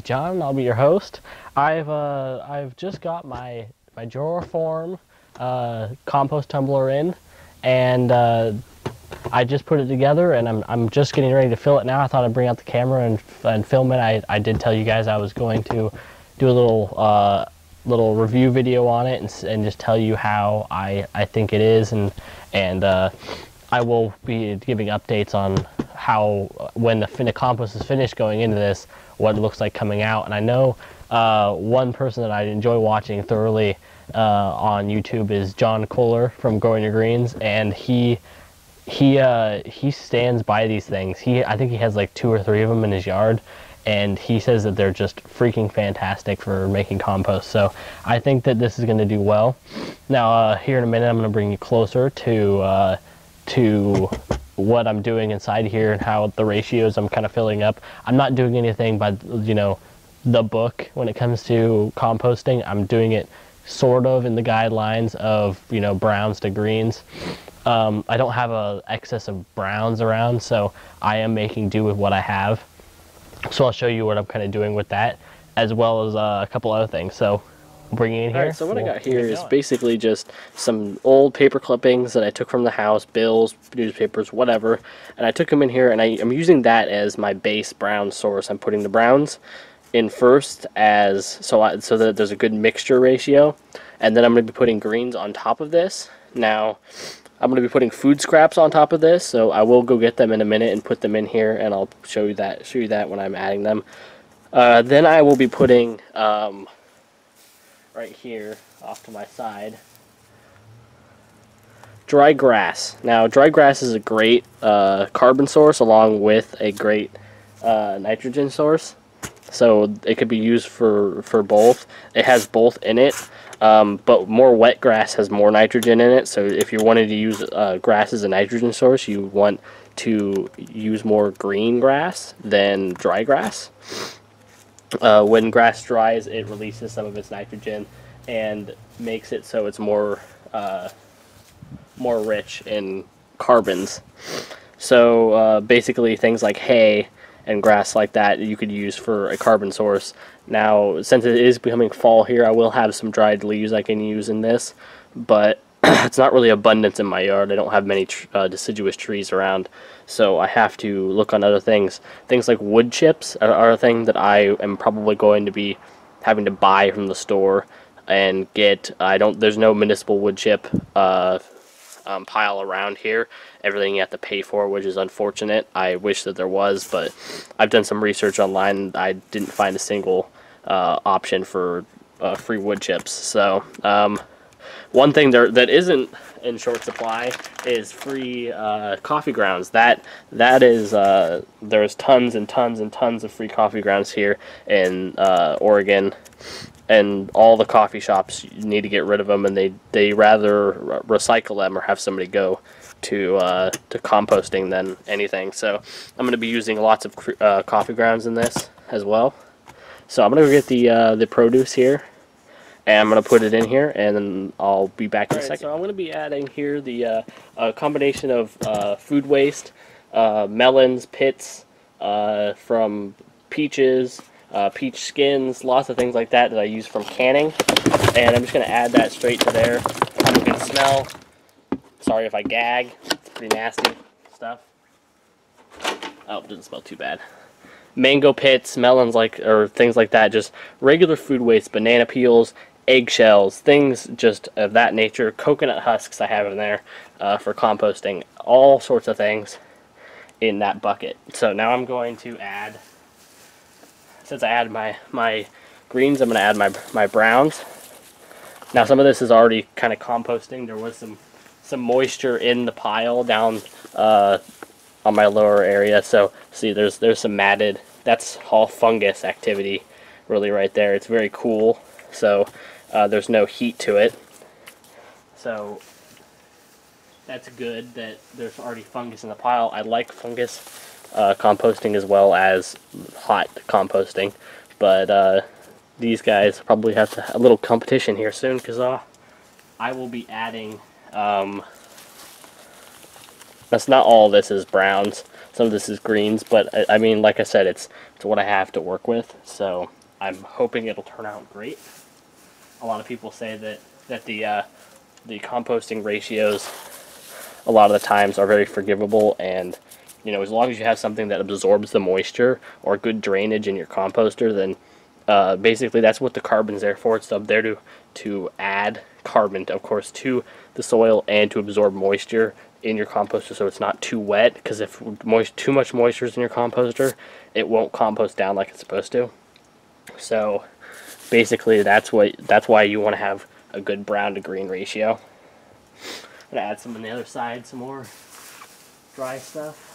John. I'll be your host. I've just got my Jora form compost tumbler in, and I just put it together, and I'm just getting ready to fill it now. I thought I'd bring out the camera and film it. I did tell you guys I was going to do a little review video on it and just tell you how I think it is, and I will be giving updates on how when the compost is finished going into this, what it looks like coming out. And I know one person that I enjoy watching thoroughly on YouTube is John Kohler from Growing Your Greens, and he stands by these things. I think he has like 2 or 3 of them in his yard, and he says that they're just freaking fantastic for making compost. So I think that this is going to do well. Now here in a minute I'm going to bring you closer to what I'm doing inside here and how the ratios I'm kind of filling up. I'm not doing anything by the book when it comes to composting. I'm doing it sort of in the guidelines of browns to greens. I don't have a excess of browns around, so I am making do with what I have. So I'll show you what I'm kind of doing with that, as well as a couple other things. So bringing in here. Alright, so what I got here is basically just some old paper clippings that I took from the house, bills, newspapers, whatever, and I took them in here, and I'm using that as my base brown source. I'm putting the browns in first so that there's a good mixture ratio, and then I'm going to be putting greens on top of this. Now I'm going to be putting food scraps on top of this, so I will go get them in a minute and put them in here, and I'll show you that when I'm adding them. Then I will be putting right here off to my side, dry grass. Now dry grass is a great carbon source along with a great nitrogen source, so it could be used for both. It has both in it, but more wet grass has more nitrogen in it, so if you wanted to use grass as a nitrogen source, you want to use more green grass than dry grass. When grass dries, it releases some of its nitrogen and makes it so it's more rich in carbons. So basically things like hay and grass like that you could use for a carbon source. Now, since it is becoming fall here, I will have some dried leaves I can use in this, but it's not really abundance in my yard. I don't have many deciduous trees around, so I have to look on other things. Things like wood chips are a thing that I am probably going to be having to buy from the store and get. There's no municipal wood chip pile around here. Everything you have to pay for, which is unfortunate. I wish that there was, but I've done some research online. I didn't find a single option for free wood chips. So one thing that isn't in short supply is free coffee grounds. That is there's tons and tons and tons of free coffee grounds here in Oregon, and all the coffee shops need to get rid of them, and they rather recycle them or have somebody go to composting than anything. So I'm going to be using lots of coffee grounds in this as well. So I'm going to go get the produce here, and I'm going to put it in here, and then I'll be back in a second. So I'm going to be adding here the combination of food waste, melons, pits from peaches, peach skins, lots of things like that I use from canning, and I'm just going to add that straight to there. Have a good smell. Sorry if I gag, it's pretty nasty stuff. Oh, it doesn't smell too bad. Mango pits, melons, or things like that, just regular food waste, banana peels, eggshells, things just of that nature. Coconut husks I have in there for composting, all sorts of things in that bucket. So now I'm going to add, since I added my greens, I'm going to add my browns. Now some of this is already kind of composting. There was some moisture in the pile down on my lower area, so see there's some matted, that's all fungus activity really right there. It's very cool, so there's no heat to it, so that's good that there's already fungus in the pile. I like fungus composting as well as hot composting, but these guys probably have a little competition here soon, because I will be adding that's not all this is browns, some of this is greens, but I mean, like I said, it's what I have to work with. So I'm hoping it'll turn out great. A lot of people say that the composting ratios a lot of the times are very forgivable, and you know, as long as you have something that absorbs the moisture or good drainage in your composter, then basically that's what the carbon's there for. It's up there to add carbon, of course, to the soil and to absorb moisture in your composter so it's not too wet, because if too much moisture is in your composter, it won't compost down like it's supposed to. So basically that's why you want to have a good brown to green ratio. I'm going to add some on the other side, some more dry stuff.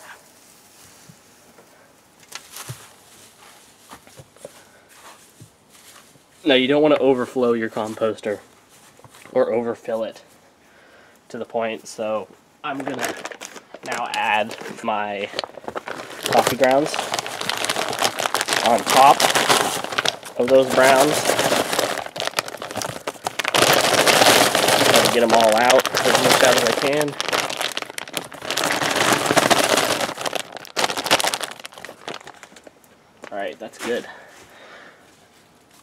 Now you don't want to overflow your composter or overfill it to the point, so I'm going to now add my coffee grounds on top of those browns. Try to get them all out as much out as I can. Alright, that's good.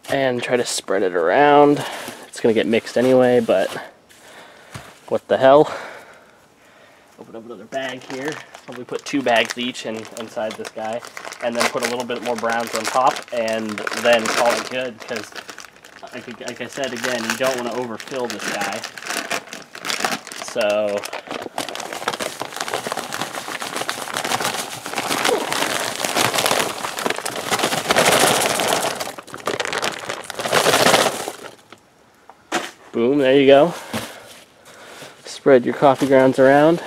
And try to spread it around. It's going to get mixed anyway, but what the hell. Open up another bag here. Probably put 2 bags each inside this guy, and then put a little bit more browns on top, and then call it good, because like I said again, you don't want to overfill this guy. So boom, there you go. Spread your coffee grounds around.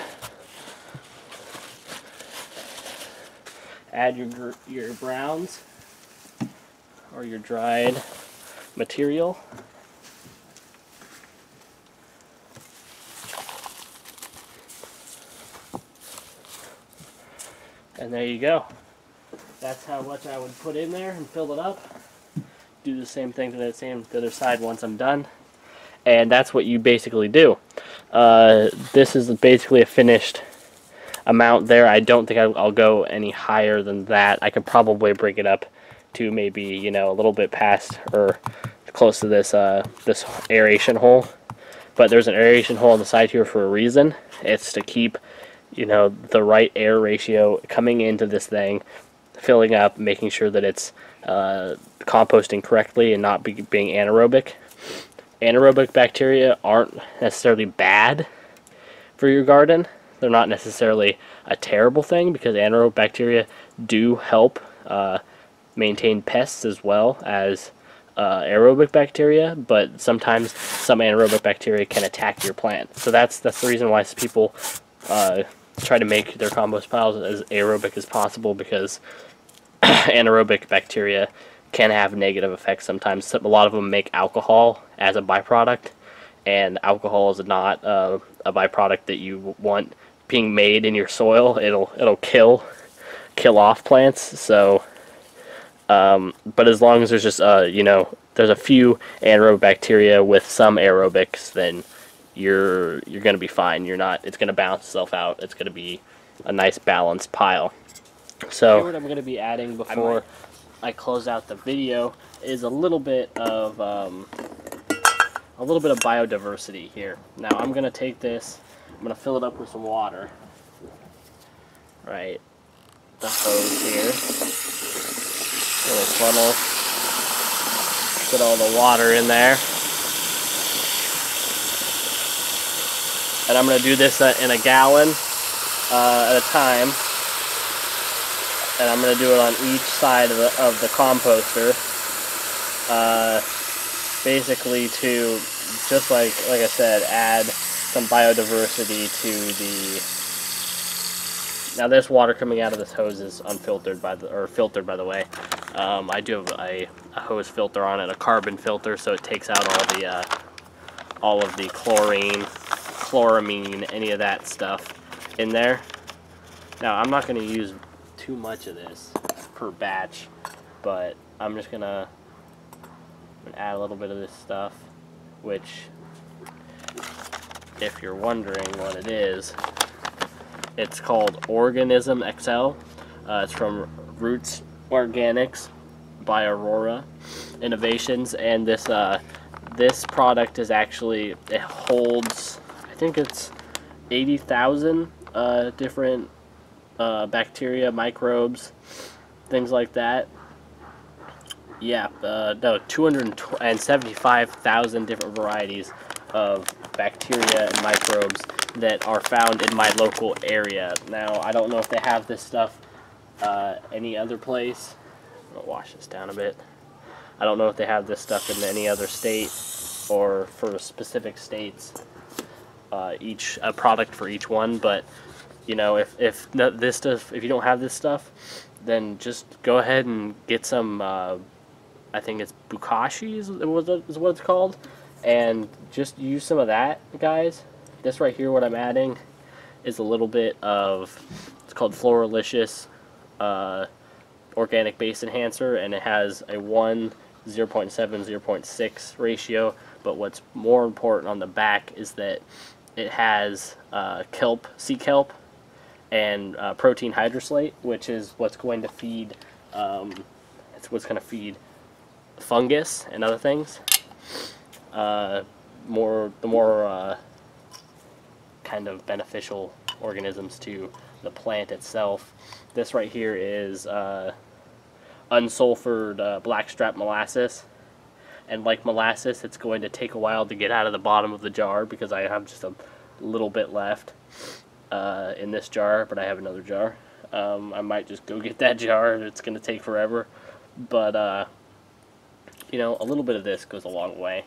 Add your browns or your dried material. And there you go. That's how much I would put in there and fill it up. Do the same thing to the other side once I'm done. And that's what you basically do. This is basically a finished amount there. I don't think I'll go any higher than that. I could probably bring it up to maybe, you know, a little bit past or close to this this aeration hole. But there's an aeration hole on the side here for a reason. It's to keep, you know, the right air ratio coming into this thing, filling up, making sure that it's composting correctly and not being anaerobic. Anaerobic bacteria aren't necessarily bad for your garden. They're not necessarily a terrible thing, because anaerobic bacteria do help maintain pests as well as aerobic bacteria, but sometimes some anaerobic bacteria can attack your plant. So that's the reason why people try to make their compost piles as aerobic as possible, because anaerobic bacteria can have negative effects sometimes. A lot of them make alcohol as a byproduct, and alcohol is not a byproduct that you want being made in your soil. It'll kill off plants. So but as long as there's just you know, there's a few anaerobic bacteria with some aerobics, then you're gonna be fine. It's gonna balance itself out. It's gonna be a nice balanced pile. So what I'm gonna be adding before I close out the video is a little bit of biodiversity here. Now I'm gonna take this, I'm gonna fill it up with some water. Right, the hose here, little funnel, put all the water in there, and I'm gonna do this in a gallon at a time. And I'm going to do it on each side of the composter, basically to, just like I said, add some biodiversity to the. Now this water coming out of this hose is unfiltered filtered by the way. I do have a hose filter on it, a carbon filter, so it takes out all of the chlorine, chloramine, any of that stuff in there. Now I'm not going to use too much of this per batch, but I'm just gonna add a little bit of this stuff, which, if you're wondering what it is, it's called Organism XL. It's from Roots Organics by Aurora. innovations, and this product is actually, it holds, I think it's 80,000 different bacteria, microbes, things like that. Yeah, no, 275,000 different varieties of bacteria and microbes that are found in my local area. Now, I don't know if they have this stuff any other place. I'm gonna wash this down a bit. I don't know if they have this stuff in any other state or for specific states. Each a product for each one, but you know, if this stuff, if you don't have this stuff, then just go ahead and get some. I think it's bukashi is what it's called, and just use some of that, guys. This right here, what I'm adding, is a little bit of, it's called Floralicious Organic Base Enhancer, and it has a 1, 0.7, 0.6 ratio, but what's more important on the back is that it has kelp, sea kelp, and protein hydroslate, which is what's going to feed, it's what's going to feed fungus and other things. The more kind of beneficial organisms to the plant itself. This right here is unsulfured blackstrap molasses, and like molasses, it's going to take a while to get out of the bottom of the jar because I have just a little bit left in this jar, but I have another jar. I might just go get that jar. It's going to take forever, but you know, a little bit of this goes a long way.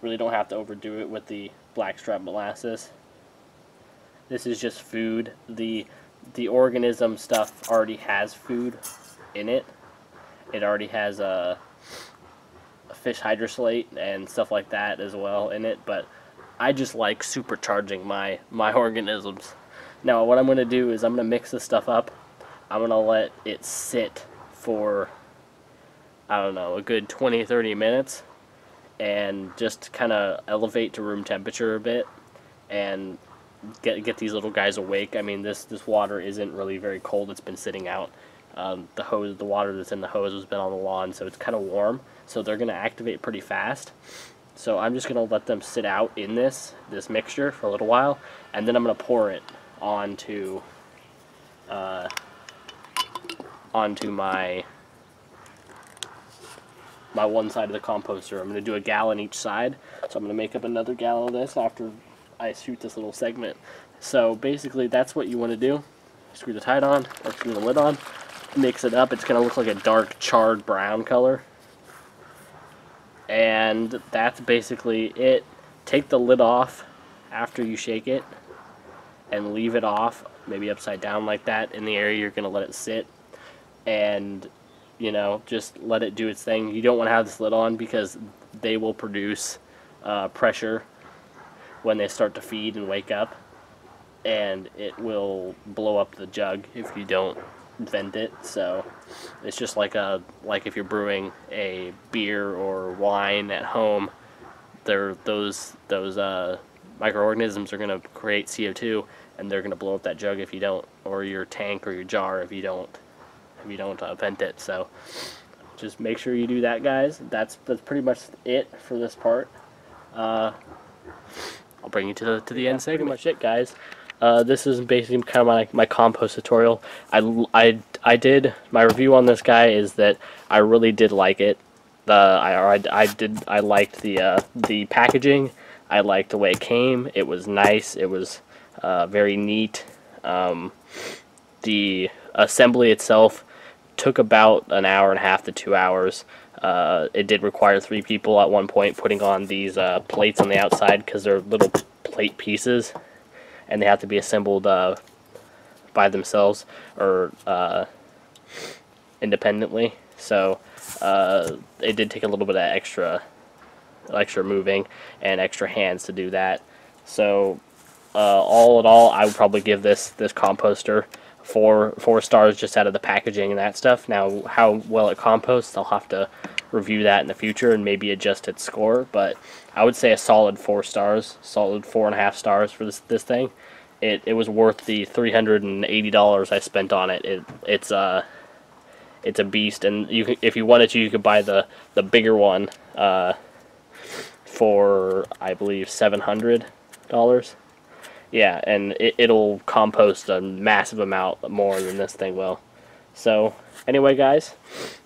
Really don't have to overdo it with the blackstrap molasses. This is just food. The organism stuff already has food in it. It already has a fish hydroslate and stuff like that as well in it, but I just like supercharging my organisms. Now what I'm going to do is I'm going to mix this stuff up. I'm going to let it sit for, I don't know, a good 20-30 minutes, and just kind of elevate to room temperature a bit and get these little guys awake. I mean, this water isn't really very cold. It's been sitting out. The water that's in the hose has been on the lawn, so it's kind of warm. So they're going to activate pretty fast. So I'm just going to let them sit out in this mixture for a little while, and then I'm going to pour it onto my one side of the composter. I'm going to do a gallon each side, so I'm going to make up another gallon of this after I shoot this little segment. So basically that's what you want to do. Screw the tide on, or screw the lid on, mix it up. It's going to look like a dark charred brown color, and that's basically it. Take the lid off after you shake it and leave it off, maybe upside down like that in the area you're going to let it sit, and you know, just let it do its thing. You don't want to have this lid on because they will produce pressure when they start to feed and wake up, and it will blow up the jug if you don't vent it. So it's just like if you're brewing a beer or wine at home, those microorganisms are going to create CO2, and they're going to blow up that jug if you don't, or your tank or your jar if you don't vent it. So just make sure you do that, guys. That's pretty much it for this part. I'll bring you to the end segment. Pretty much it, guys. This is basically kind of my compost tutorial. I did my review on this guy is that I really did like it. I liked the packaging. I liked the way it came. It was nice. It was very neat. The assembly itself took about an hour and a half to 2 hours. It did require 3 people at one point putting on these plates on the outside because they're little plate pieces, and they have to be assembled by themselves or independently. So it did take a little bit of extra moving and extra hands to do that. So all in all, I would probably give this composter 4 stars just out of the packaging and that stuff. Now, how well it composts, I'll have to review that in the future and maybe adjust its score, but I would say a solid 4 stars, solid 4.5 stars for this thing. It was worth the $380 I spent on it. it's a beast. And you can, if you wanted to, you could buy the bigger one for, I believe, $700. Yeah, and it'll compost a massive amount more than this thing will. So anyway, guys,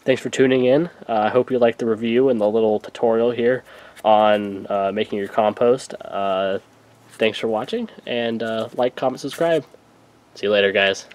thanks for tuning in. I hope you liked the review and the little tutorial here on making your compost. Thanks for watching, and like, comment, subscribe. See you later, guys.